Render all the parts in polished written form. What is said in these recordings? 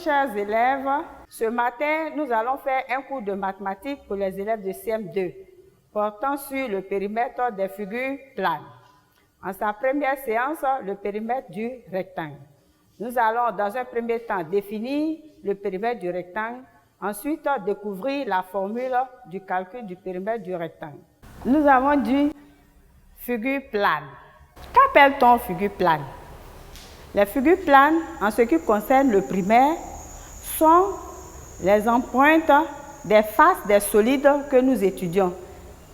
chers élèves, ce matin, nous allons faire un cours de mathématiques pour les élèves de CM2, portant sur le périmètre des figures planes. En sa première séance, le périmètre du rectangle. Nous allons, dans un premier temps, définir le périmètre du rectangle, ensuite découvrir la formule du calcul du périmètre du rectangle. Nous avons dit figure plane. Qu'appelle-t-on figure plane? Les figures planes, en ce qui concerne le primaire, sont les empreintes des faces des solides que nous étudions,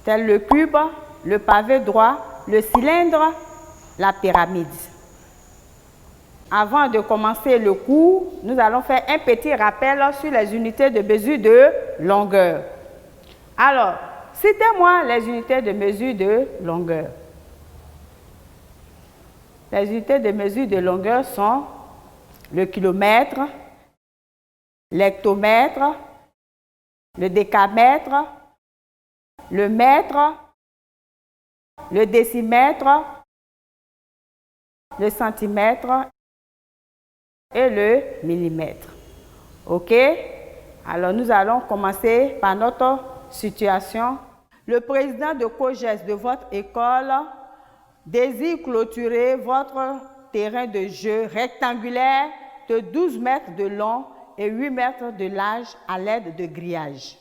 tels le cube, le pavé droit, le cylindre, la pyramide. Avant de commencer le cours, nous allons faire un petit rappel sur les unités de mesure de longueur. Alors, citez-moi les unités de mesure de longueur. Les unités de mesure de longueur sont le kilomètre, l'hectomètre, le décamètre, le mètre, le décimètre, le centimètre et le millimètre. OK? Alors, nous allons commencer par notre situation. Le président de COGES de votre école désire clôturer votre terrain de jeu rectangulaire de 12 mètres de long et 8 mètres de large à l'aide de grillages.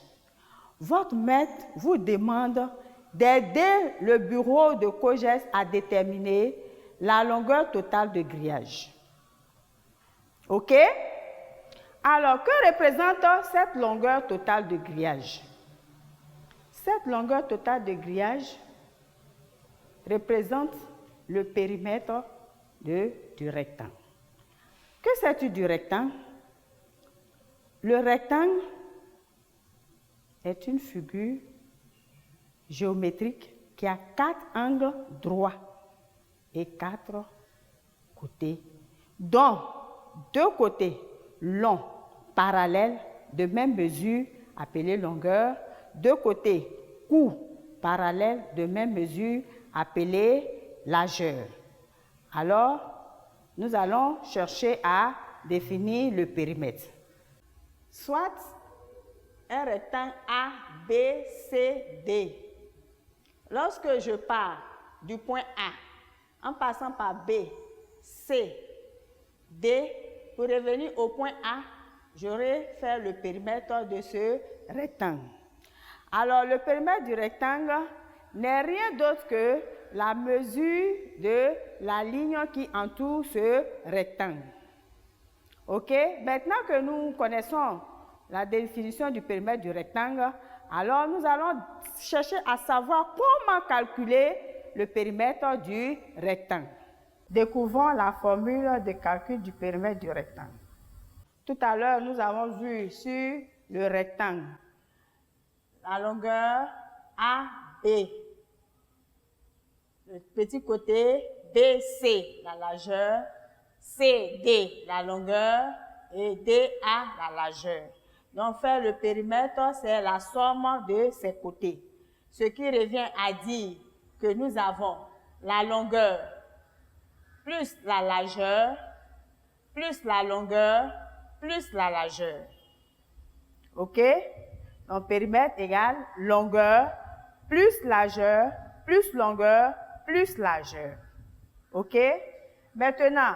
Votre maître vous demande d'aider le bureau de COGES à déterminer la longueur totale de grillage. OK? Alors, que représente cette longueur totale de grillage? Cette longueur totale de grillage représente le périmètre du rectangle. Que sais-tu du rectangle? Le rectangle est une figure géométrique qui a 4 angles droits et 4 côtés, dont 2 côtés longs, parallèles, de même mesure, appelés longueur, 2 côtés courts, parallèles, de même mesure, appelés largeur. Alors, nous allons chercher à définir le périmètre. Soit un rectangle A, B, C, D. Lorsque je pars du point A, en passant par B, C, D, pour revenir au point A, j'aurai fait le périmètre de ce rectangle. Alors, le périmètre du rectangle n'est rien d'autre que la mesure de la ligne qui entoure ce rectangle. OK? Maintenant que nous connaissons la définition du périmètre du rectangle, alors nous allons chercher à savoir comment calculer le périmètre du rectangle. Découvrons la formule de calcul du périmètre du rectangle. Tout à l'heure, nous avons vu sur le rectangle la longueur AB, le petit côté BC, la largeur, CD, la longueur, et DA, la largeur. Donc, faire le périmètre, c'est la somme de ces côtés. Ce qui revient à dire que nous avons la longueur plus la largeur, plus la longueur, plus la largeur. OK? Donc, périmètre égale longueur plus largeur, plus longueur, plus largeur. OK? Maintenant,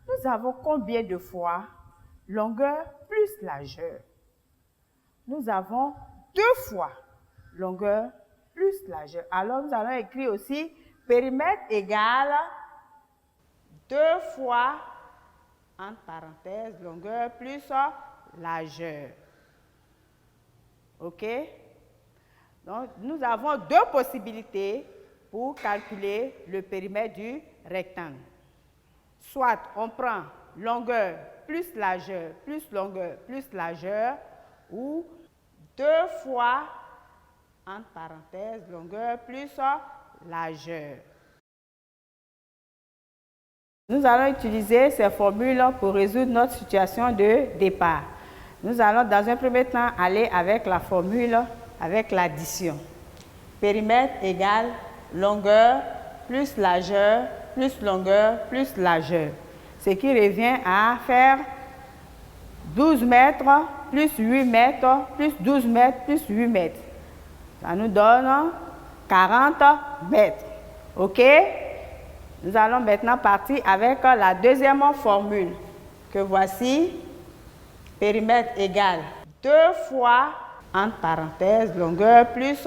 nous avons combien de fois longueur plus largeur? Nous avons 2 fois longueur plus largeur. Alors, nous allons écrire aussi périmètre égale 2 fois, entre parenthèses, longueur plus largeur. OK? Donc, nous avons 2 possibilités pour calculer le périmètre du rectangle. Soit on prend longueur plus largeur plus longueur plus largeur, ou 2 fois, entre parenthèses, longueur plus largeur. Nous allons utiliser ces formules pour résoudre notre situation de départ. Nous allons dans un premier temps aller avec la formule, avec l'addition. Périmètre égale longueur plus largeur plus longueur plus largeur. Ce qui revient à faire 12 mètres, plus 8 mètres, plus 12 mètres, plus 8 mètres. Ça nous donne 40 mètres. OK? Nous allons maintenant partir avec la deuxième formule que voici. Périmètre égal 2 fois, entre parenthèses, longueur plus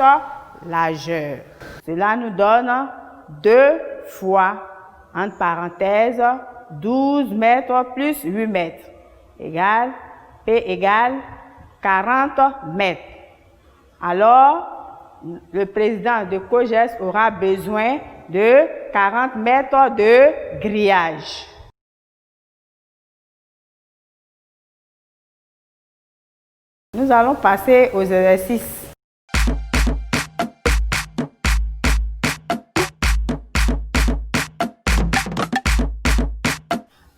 largeur. Cela nous donne 2 fois, entre parenthèses, 12 mètres plus 8 mètres. Égale, P égale 40 mètres. Alors, le président de COGES aura besoin de 40 mètres de grillage. Nous allons passer aux exercices.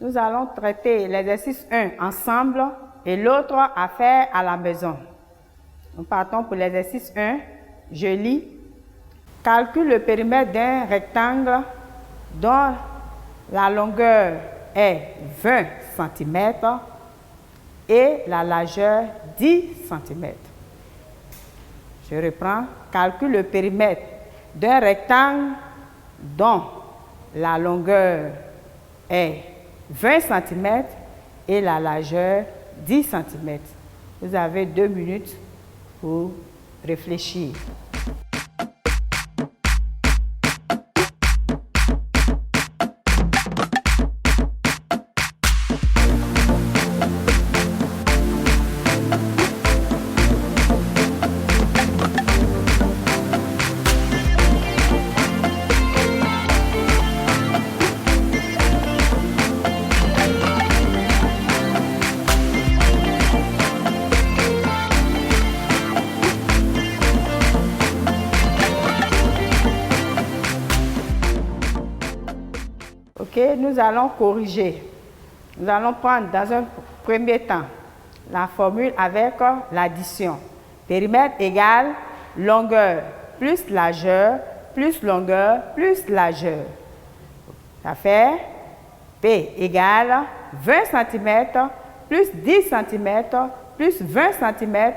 Nous allons traiter l'exercice 1 ensemble et l'autre à faire à la maison. Nous partons pour l'exercice 1. Je lis. Calcule le périmètre d'un rectangle dont la longueur est 20 cm et la largeur 10 cm. Je reprends. Calcule le périmètre d'un rectangle dont la longueur est 20 cm et la largeur 10 cm. Vous avez 2 minutes pour réfléchir. Ok, nous allons corriger. Nous allons prendre dans un premier temps la formule avec l'addition. Périmètre égale longueur plus largeur plus longueur plus largeur. Ça fait P égale 20 cm plus 10 cm plus 20 cm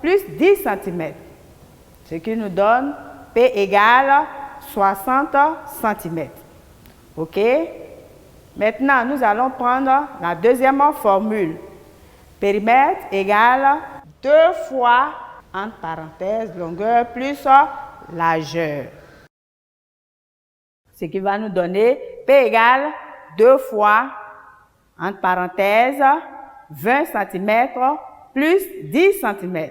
plus 10 cm. Ce qui nous donne P égale 60 cm. OK? Maintenant, nous allons prendre la deuxième formule. Périmètre égale 2 fois, entre parenthèses, longueur plus largeur. Ce qui va nous donner P égale 2 fois, entre parenthèses, 20 cm plus 10 cm.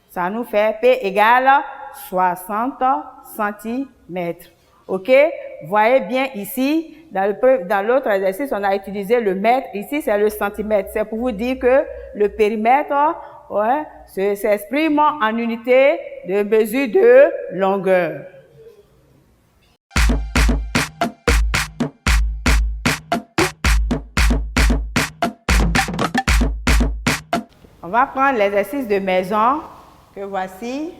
Ça nous fait P égale 60 cm. OK? Voyez bien ici, dans l'autre exercice, on a utilisé le mètre. Ici, c'est le centimètre. C'est pour vous dire que le périmètre s'exprime en unité de mesure de longueur. On va prendre l'exercice de maison que voici.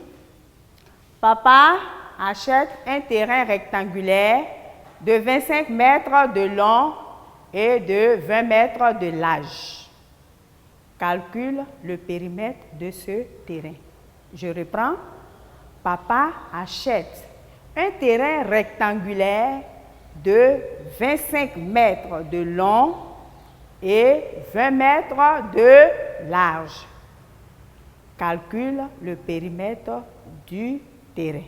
Papa achète un terrain rectangulaire de 25 mètres de long et de 20 mètres de large. Calcule le périmètre de ce terrain. Je reprends. Papa achète un terrain rectangulaire de 25 mètres de long et 20 mètres de large. Calcule le périmètre du terrain.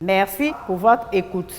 Merci pour votre écoute.